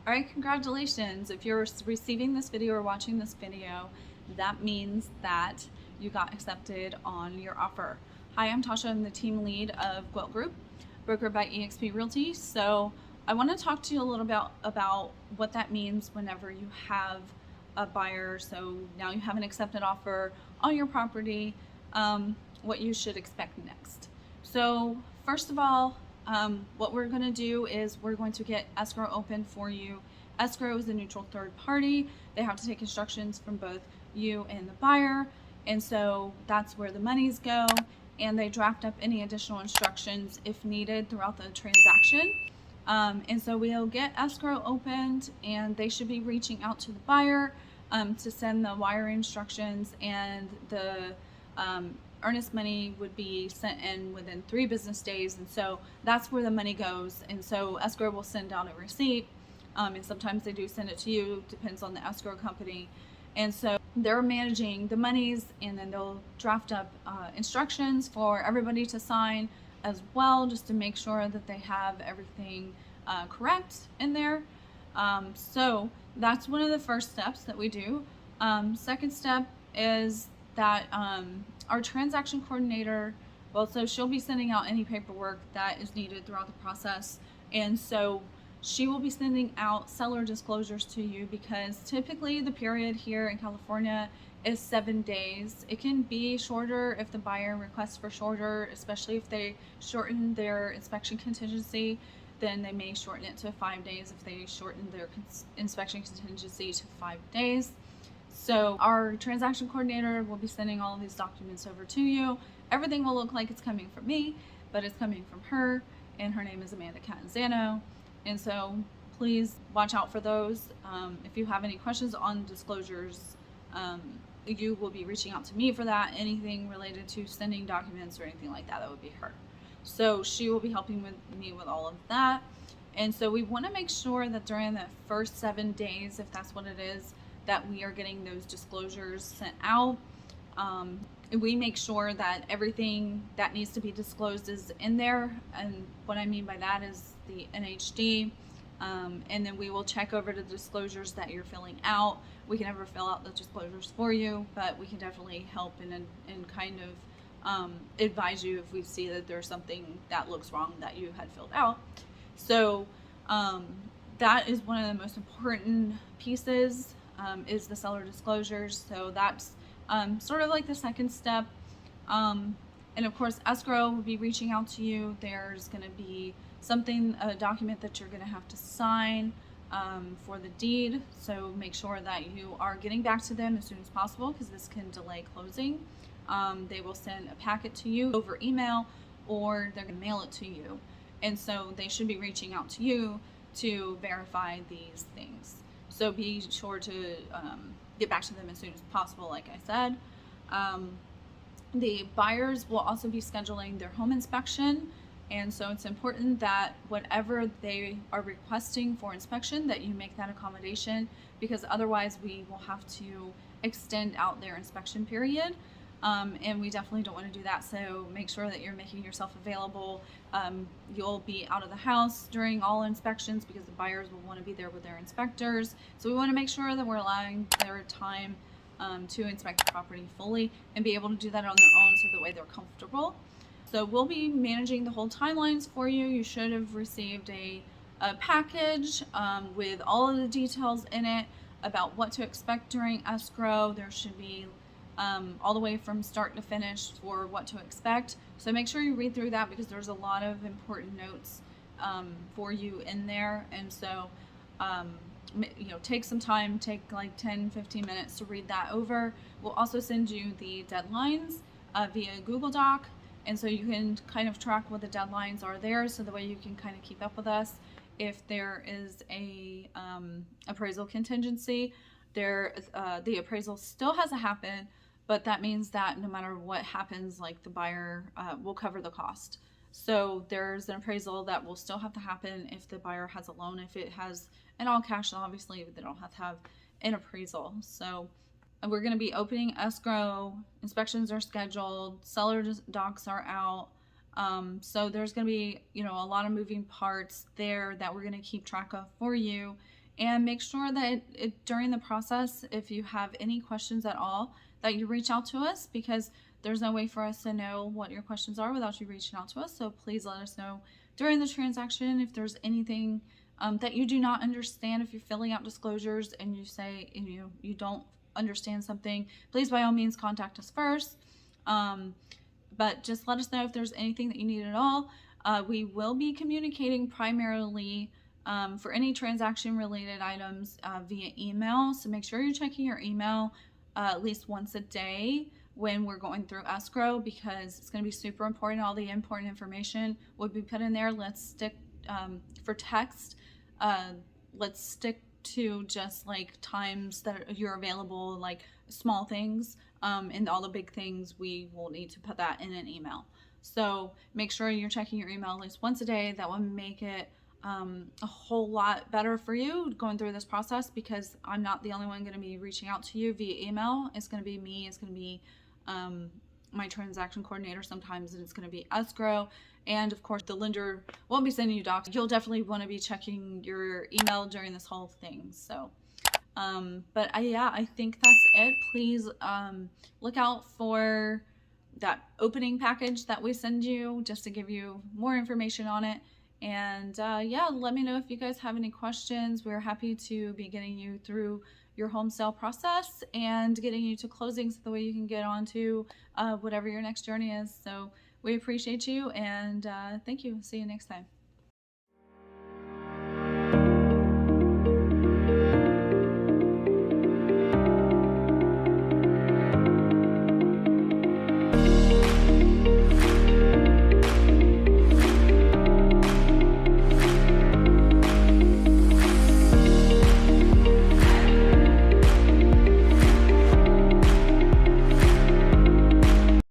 All right, congratulations. If you're receiving this video or watching this video, that means that you got accepted on your offer. Hi, I'm Tasha. I'm the team lead of Gwilt Group, brokered by eXp Realty. So I want to talk to you a little bit about what that means whenever you have a buyer. So now you have an accepted offer on your property, what you should expect next. So first of all, what we're going to do is we're going to get escrow open for you. Escrow is a neutral third party. They have to take instructions from both you and the buyer, and so that's where the monies go, and they draft up any additional instructions if needed throughout the transaction. And so we'll get escrow opened, and they should be reaching out to the buyer to send the wire instructions, and the earnest money would be sent in within 3 business days. And so that's where the money goes. And so escrow will send out a receipt, and sometimes they do send it to you, depends on the escrow company. And so they're managing the monies, and then they'll draft up instructions for everybody to sign as well, just to make sure that they have everything correct in there. So that's one of the first steps that we do. Second step is that our transaction coordinator, so she'll be sending out any paperwork that is needed throughout the process. And so she will be sending out seller disclosures to you, because typically the period here in California is 7 days. It can be shorter if the buyer requests for shorter, especially if they shorten their inspection contingency. Then they may shorten it to 5 days if they shorten their inspection contingency to 5 days. So our transaction coordinator will be sending all of these documents over to you. Everything will look like it's coming from me, but it's coming from her, and her name is Amanda Catanzano. And so please watch out for those. If you have any questions on disclosures, you will be reaching out to me for that. Anything related to sending documents or anything like that, that would be her. So she will be helping me with all of that. And so we want to make sure that during the first 7 days, if that's what it is, that we are getting those disclosures sent out. We make sure that everything that needs to be disclosed is in there. And what I mean by that is the NHD. And then we will check over the disclosures that you're filling out. We can never fill out the disclosures for you, but we can definitely help and kind of advise you if we see that there's something that looks wrong that you had filled out. So that is one of the most important pieces, is the seller disclosures. So that's sort of like the second step. And of course, escrow will be reaching out to you. There's going to be a document that you're going to have to sign for the deed. So make sure that you are getting back to them as soon as possible, because this can delay closing. They will send a packet to you over email, or they're going to mail it to you. And so they should be reaching out to you to verify these things. So be sure to get back to them as soon as possible, like I said. The buyers will also be scheduling their home inspection. And so it's important that whatever they are requesting for inspection, that you make that accommodation, because otherwise we will have to extend out their inspection period. And we definitely don't want to do that. So make sure that you're making yourself available. You'll be out of the house during all inspections, because the buyers will want to be there with their inspectors. So we want to make sure that we're allowing their time to inspect the property fully and be able to do that on their own, so the way they're comfortable. So we'll be managing the whole timelines for you. You should have received a package with all of the details in it about what to expect during escrow. There should be all the way from start to finish for what to expect. So make sure you read through that, because there's a lot of important notes for you in there. And so, take some time, take like 10-15 minutes to read that over. We'll also send you the deadlines via Google Doc. And so you can kind of track what the deadlines are there, so the way you can kind of keep up with us. If there is a appraisal contingency, the appraisal still has to happen, but that means that no matter what happens, like the buyer will cover the cost. So there's an appraisal that will still have to happen if the buyer has a loan. If it has an all cash, obviously they don't have to have an appraisal. So we're going to be opening escrow. Inspections are scheduled. Seller docs are out. So there's going to be, a lot of moving parts there that we're going to keep track of for you. And make sure that during the process, if you have any questions at all, that you reach out to us, because there's no way for us to know what your questions are without you reaching out to us. So please let us know during the transaction if there's anything that you do not understand. If you're filling out disclosures and you say you don't understand something, please by all means contact us first. But just let us know if there's anything that you need at all. We will be communicating primarily for any transaction related items via email. So make sure you're checking your email at least once a day when we're going through escrow, because it's going to be super important. All the important information will be put in there. Let's stick for text. Let's stick to just like times that you're available, like small things, and all the big things we will need to put that in an email. So make sure you're checking your email at least once a day. That will make it a whole lot better for you going through this process, because I'm not the only one going to be reaching out to you via email. It's going to be me. It's going to be my transaction coordinator sometimes, and it's going to be escrow. And of course, the lender won't be sending you docs. You'll definitely want to be checking your email during this whole thing. So, but I think that's it. Please look out for that opening package that we send you, just to give you more information on it. And yeah, let me know if you guys have any questions. We're happy to be getting you through your home sale process and getting you to closing, so the way you can get on to whatever your next journey is. So we appreciate you, and thank you. See you next time.